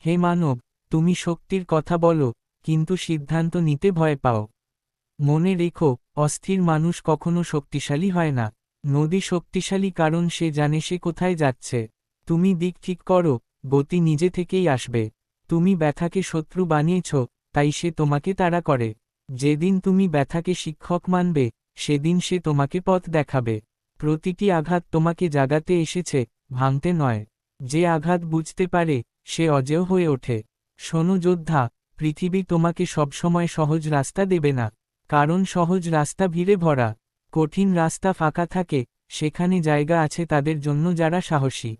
হে মানব, তুমি শক্তির কথা বলো, কিন্তু সিদ্ধান্ত নিতে ভয় পাও। মনে রেখো, অস্থির মানুষ কখনো শক্তিশালী হয় না। নদী শক্তিশালী কারণ সে জানে সে কোথায় যাচ্ছে। তুমি দিক ঠিক করো, গতি নিজে থেকেই আসবে। তুমি ব্যথাকে শত্রু বানিয়েছ, তাই সে তোমাকে তাড়া করে। যেদিন তুমি ব্যথাকে শিক্ষক মানবে, সেদিন সে তোমাকে পথ দেখাবে। প্রতিটি আঘাত তোমাকে জাগাতে এসেছে, ভাঙতে নয়। যে আঘাত বুঝতে পারে, সে অজেয় হয়ে ওঠে। শোনো যোদ্ধা, পৃথিবী তোমাকে সবসময় সহজ রাস্তা দেবে না। কারণ সহজ রাস্তা ভিড়ে ভরা। কঠিন রাস্তা ফাঁকা থাকে, সেখানে জায়গা আছে তাদের জন্য যারা সাহসী।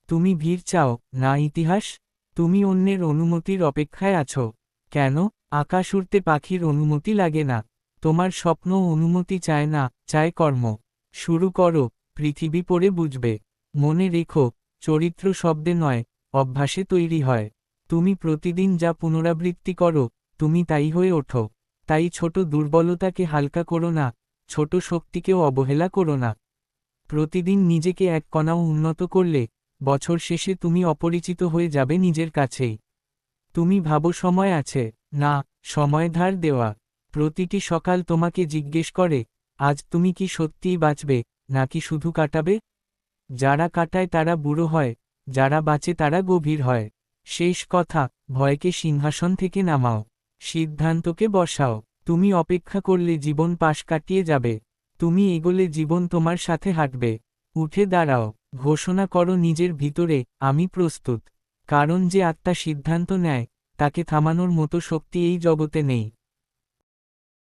তুমি ভিড় চাও, না ইতিহাস? তুমি অন্যের অনুমতির অপেক্ষায় আছো। কেন? আকাশ উড়তে পাখির অনুমতি লাগে না। তোমার স্বপ্ন অনুমতি চায় না, চায় কর্ম। শুরু করো, পৃথিবী পড়ে বুঝবে। মনে রেখো, চরিত্র শব্দে নয়, অভ্যাসে তৈরি হয়। তুমি প্রতিদিন যা পুনরাবৃত্তি করো, তুমি তাই হয়ে ওঠো। তাই ছোট দুর্বলতাকে হালকা করো না, ছোট শক্তিকেও অবহেলা করো না। প্রতিদিন নিজেকে এক কণাও উন্নত করলে, বছর শেষে তুমি অপরিচিত হয়ে যাবে নিজের কাছেই। তুমি ভাবো সময় আছে, না, সময় ধার দেওয়া। প্রতিটি সকাল তোমাকে জিজ্ঞেস করে, আজ তুমি কি সত্যিই বাঁচবে, নাকি শুধু কাটাবে? যারা কাটায় তারা বুড়ো হয়, যারা বাঁচে তারা গভীর হয়। শেষ কথা, ভয়কে সিংহাসন থেকে নামাও। সিদ্ধান্তকে বসাও। তুমি অপেক্ষা করলে জীবন পাশ কাটিয়ে যাবে। তুমি এগোলে জীবন তোমার সাথে হাঁটবে। উঠে দাঁড়াও, ঘোষণা করো নিজের ভিতরে, আমি প্রস্তুত। কারণ যে আত্মা সিদ্ধান্ত নেয়, তাকে থামানোর মতো শক্তি এই জগতে নেই।